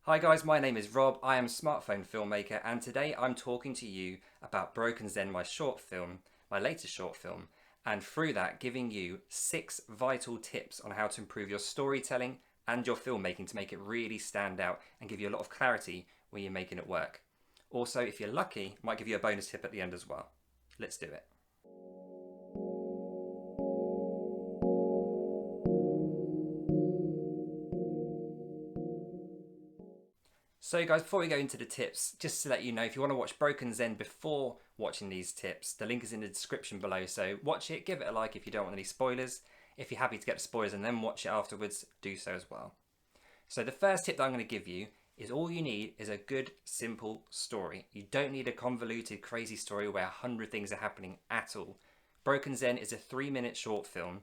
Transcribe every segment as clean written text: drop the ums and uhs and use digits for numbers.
Hi guys, my name is Rob. I am a smartphone filmmaker, and today I'm talking to you about Broken Zen, my short film, my latest short film, and through that giving you 6 vital tips on how to improve your storytelling and your filmmaking to make it really stand out and give you a lot of clarity when you're making it work. Also, if you're lucky, I might give you a bonus tip at the end as well. Let's do it. So guys, before we go into the tips, just to let you know, if you want to watch Broken Zen before watching these tips, the link is in the description below, so watch it, give it a like if you don't want any spoilers. If you're happy to get the spoilers and then watch it afterwards, do so as well. So the first tip that I'm going to give you is all you need is a good, simple story. You don't need a convoluted, crazy story where 100 things are happening at all. Broken Zen is a 3-minute short film,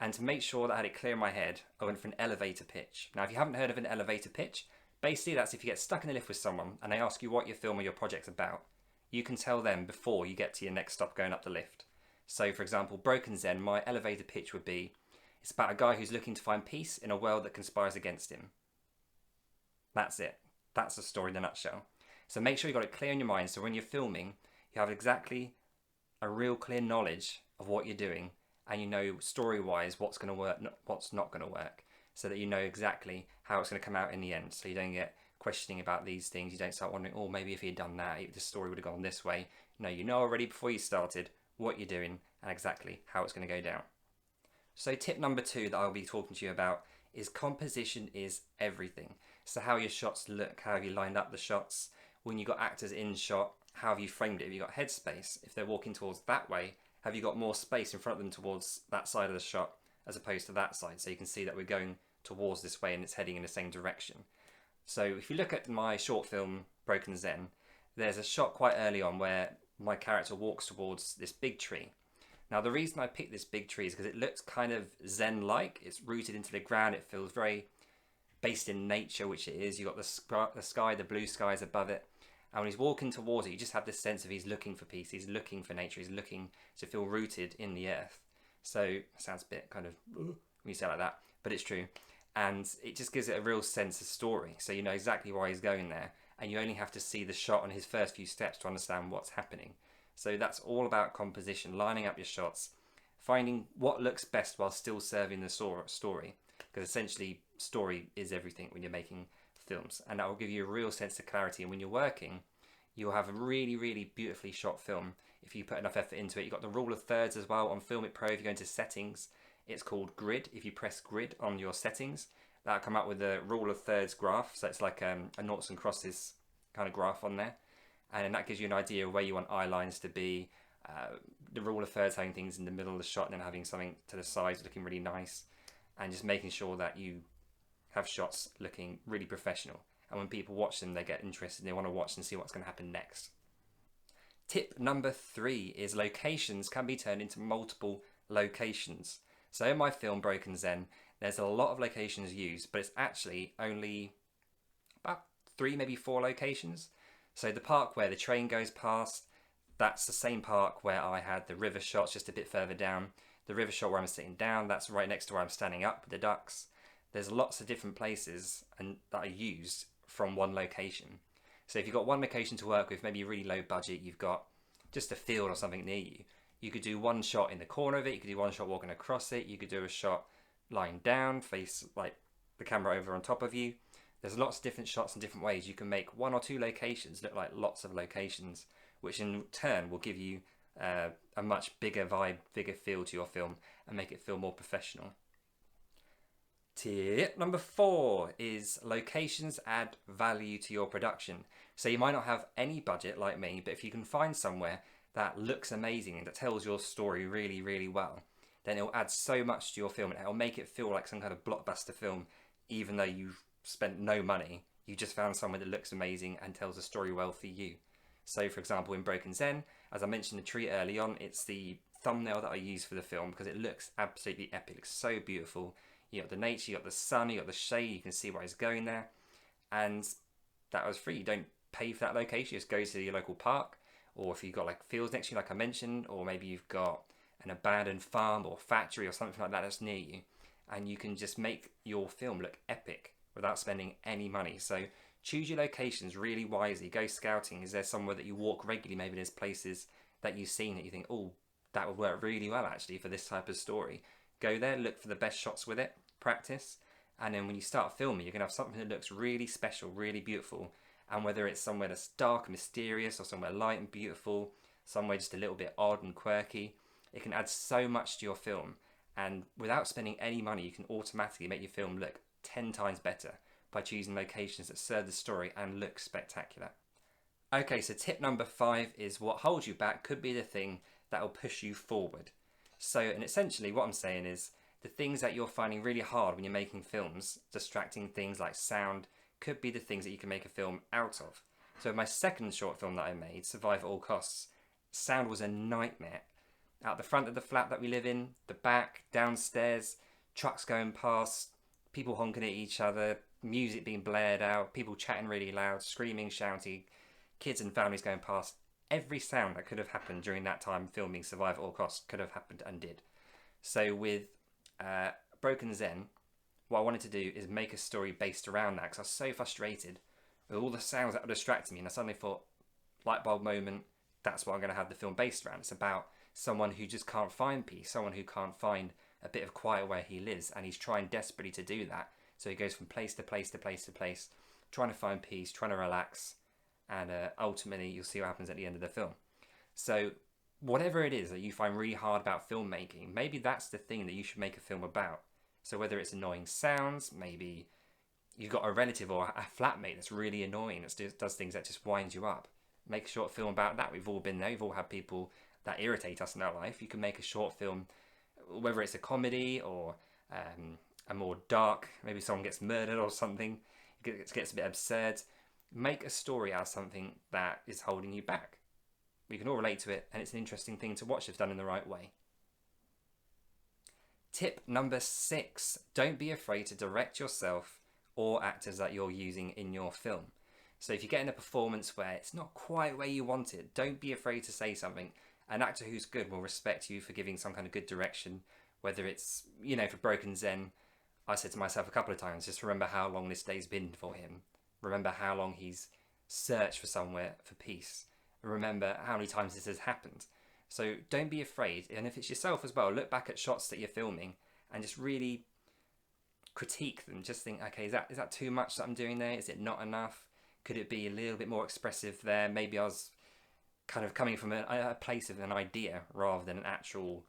and to make sure that I had it clear in my head, I went for an elevator pitch. Now, if you haven't heard of an elevator pitch, basically that's if you get stuck in a lift with someone and they ask you what your film or your project's about, you can tell them before you get to your next stop going up the lift. So for example, Broken Zen, my elevator pitch would be, it's about a guy who's looking to find peace in a world that conspires against him. That's it. That's the story in a nutshell. So make sure you got it clear in your mind so when you're filming, you have exactly a real clear knowledge of what you're doing and you know story-wise what's going to work, what's not going to work, so that you know exactly how it's going to come out in the end. So you don't get questioning about these things. You don't start wondering, oh, maybe if he had done that, the story would have gone this way. No, you know already before you started what you're doing and exactly how it's going to go down. So tip number 2 that I'll be talking to you about is composition is everything. So how your shots look, how have you lined up the shots, when you've got actors in shot, how have you framed it, have you got headspace, if they're walking towards that way, have you got more space in front of them towards that side of the shot as opposed to that side, so you can see that we're going towards this way and it's heading in the same direction. So if you look at my short film Broken Zen, there's a shot quite early on where my character walks towards this big tree. Now the reason I picked this big tree is because it looks kind of Zen-like. It's rooted into the ground. It feels very based in nature, which it is. You've got the sky, the blue skies above it. And when he's walking towards it, you just have this sense of he's looking for peace. He's looking for nature. He's looking to feel rooted in the earth. So it sounds a bit kind of when you say it like that, but it's true. And it just gives it a real sense of story. So you know exactly why he's going there. And you only have to see the shot on his first few steps to understand what's happening. So that's all about composition, lining up your shots, finding what looks best while still serving the story. Because essentially, story is everything when you're making films. And that will give you a real sense of clarity. And when you're working, you'll have a really, really beautifully shot film if you put enough effort into it. You've got the rule of thirds as well on Film It Pro. If you go into settings, it's called grid. If you press grid on your settings, that'll come up with the rule of thirds graph. So it's like a noughts and crosses kind of graph on there. And then that gives you an idea of where you want eye lines to be. The rule of thirds having things in the middle of the shot and then having something to the sides looking really nice. And just making sure that you have shots looking really professional. And when people watch them, they get interested and they want to watch and see what's going to happen next. Tip number 3 is locations can be turned into multiple locations. So in my film Broken Zen, there's a lot of locations used, but it's actually only about 3, maybe 4 locations. So the park where the train goes past, that's the same park where I had the river shots just a bit further down. The river shot where I'm sitting down, that's right next to where I'm standing up with the ducks. There's lots of different places and that are used from one location. So if you've got one location to work with, maybe really low budget, you've got just a field or something near you, you could do one shot in the corner of it, you could do one shot walking across it, you could do a shot lying down, face like the camera over on top of you. There's lots of different shots and different ways you can make 1 or 2 locations look like lots of locations, which in turn will give you a much bigger vibe, bigger feel to your film and make it feel more professional. Tip number 4 is locations add value to your production. So you might not have any budget like me, but if you can find somewhere that looks amazing and that tells your story really, really well, then it'll add so much to your film and it'll make it feel like some kind of blockbuster film, even though you've spent no money. You just found somewhere that looks amazing and tells a story well for you. So for example, in Broken Zen, as I mentioned the tree early on, it's the thumbnail that I use for the film because it looks absolutely epic. It looks so beautiful. You got the nature, you got the sun, you got the shade, you can see where he's going there. And that was free. You don't pay for that location, you just go to your local park. Or if you've got like fields next to you like I mentioned, or maybe you've got an abandoned farm or factory or something like that that's near you. And you can just make your film look epic without spending any money. So choose your locations really wisely. Go scouting. Is there somewhere that you walk regularly? Maybe there's places that you've seen that you think, oh, that would work really well actually for this type of story. Go there, look for the best shots with it, practice, and then when you start filming, you're going to have something that looks really special, really beautiful. And whether it's somewhere that's dark and mysterious or somewhere light and beautiful, somewhere just a little bit odd and quirky, it can add so much to your film. And without spending any money, you can automatically make your film look 10 times better by choosing locations that serve the story and look spectacular. Okay, so tip number 5 is what holds you back could be the thing that will push you forward. So, and essentially what I'm saying is the things that you're finding really hard when you're making films, distracting things like sound, could be the things that you can make a film out of. So my second short film that I made, Survive at All Costs, sound was a nightmare. Out the front of the flat that we live in, the back, downstairs, trucks going past, people honking at each other, music being blared out, people chatting really loud, screaming, shouting, kids and families going past. Every sound that could have happened during that time filming Survive at All Costs could have happened and did. So with Broken Zen, what I wanted to do is make a story based around that, because I was so frustrated with all the sounds that were distracting me, and I suddenly thought, light bulb moment, that's what I'm going to have the film based around. It's about someone who just can't find peace, someone who can't find a bit of quiet where he lives, and he's trying desperately to do that. So he goes from place to place to place to place, trying to find peace, trying to relax, and ultimately you'll see what happens at the end of the film. So whatever it is that you find really hard about filmmaking, maybe that's the thing that you should make a film about. So whether it's annoying sounds, maybe you've got a relative or a flatmate that's really annoying, that does things that just winds you up. Make a short film about that. We've all been there. We've all had people that irritate us in our life. You can make a short film, whether it's a comedy or a more dark, maybe someone gets murdered or something, it gets a bit absurd. Make a story out of something that is holding you back. We can all relate to it, and it's an interesting thing to watch if done in the right way. Tip number 6, don't be afraid to direct yourself or actors that you're using in your film. So if you get in a performance where it's not quite where you want it, don't be afraid to say something. An actor who's good will respect you for giving some kind of good direction, whether it's, for Broken Zen, I said to myself a couple of times, just remember how long this day's been for him. Remember how long he's searched for somewhere for peace. Remember how many times this has happened. So don't be afraid, and if it's yourself as well, look back at shots that you're filming and just really critique them. Just think, okay, is that too much that I'm doing there? Is it not enough? Could it be a little bit more expressive there? Maybe I was kind of coming from a place of an idea rather than an actual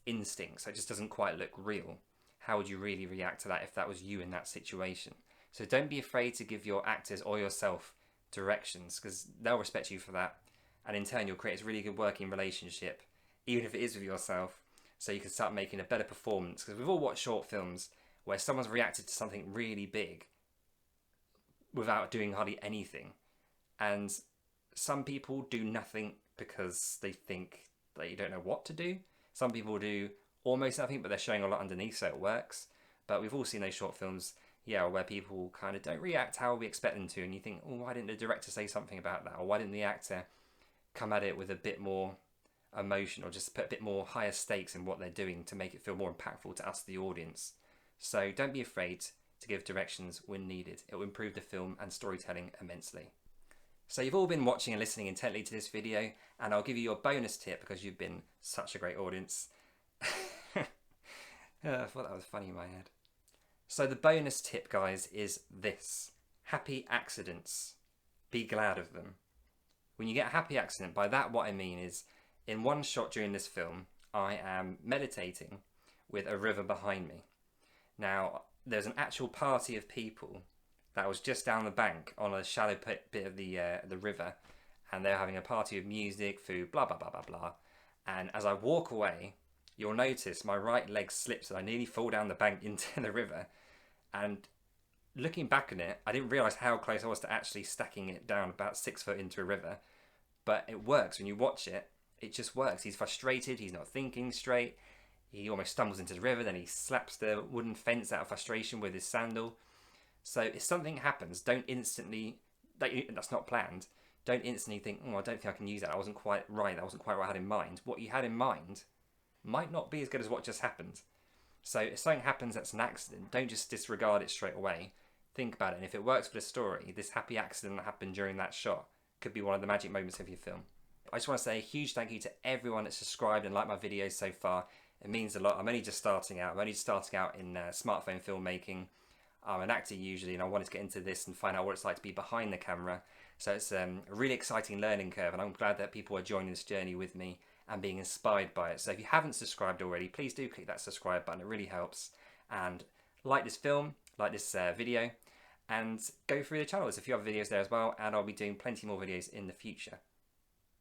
instinct, so it just doesn't quite look real. How would you really react to that if that was you in that situation? So don't be afraid to give your actors or yourself directions, because they'll respect you for that, and in turn you'll create a really good working relationship, even if it is with yourself, so you can start making a better performance. Because we've all watched short films where someone's reacted to something really big without doing hardly anything, and some people do nothing because they think they don't know what to do. Some people do almost nothing, but they're showing a lot underneath, so it works. But we've all seen those short films, where people kind of don't react how we expect them to, and you think, oh, why didn't the director say something about that? Or why didn't the actor come at it with a bit more emotion, or just put a bit more higher stakes in what they're doing to make it feel more impactful to us, the audience? So don't be afraid to give directions when needed. It will improve the film and storytelling immensely. So you've all been watching and listening intently to this video, and I'll give you your bonus tip because you've been such a great audience. I thought that was funny in my head. So the bonus tip, guys, is this. Happy accidents. Be glad of them. When you get a happy accident, by that what I mean is, in one shot during this film, I am meditating with a river behind me. Now, there's an actual party of people that was just down the bank on a shallow bit of the river, and they're having a party of music, food, blah, blah, blah, blah, blah. And as I walk away, you'll notice my right leg slips and I nearly fall down the bank into the river. And looking back on it, I didn't realise how close I was to actually stacking it down about 6 foot into a river. But it works. When you watch it, it just works. He's frustrated, he's not thinking straight, he almost stumbles into the river, then he slaps the wooden fence out of frustration with his sandal. So if something happens, don't instantly, that's not planned, don't instantly think, oh, I don't think I can use that, I wasn't quite right, that wasn't quite what I had in mind. What you had in mind might not be as good as what just happened. So if something happens that's an accident, don't just disregard it straight away. Think about it, and if it works for the story, this happy accident that happened during that shot could be one of the magic moments of your film. I just want to say a huge thank you to everyone that's subscribed and liked my videos so far. It means a lot. I'm only just starting out. I'm only just starting out in smartphone filmmaking. I'm an actor usually, and I wanted to get into this and find out what it's like to be behind the camera. So it's a really exciting learning curve, and I'm glad that people are joining this journey with me and being inspired by it. So if you haven't subscribed already, please do click that subscribe button. It really helps. And like this film, like this video, and go through the channel. There's a few other videos there as well, and I'll be doing plenty more videos in the future.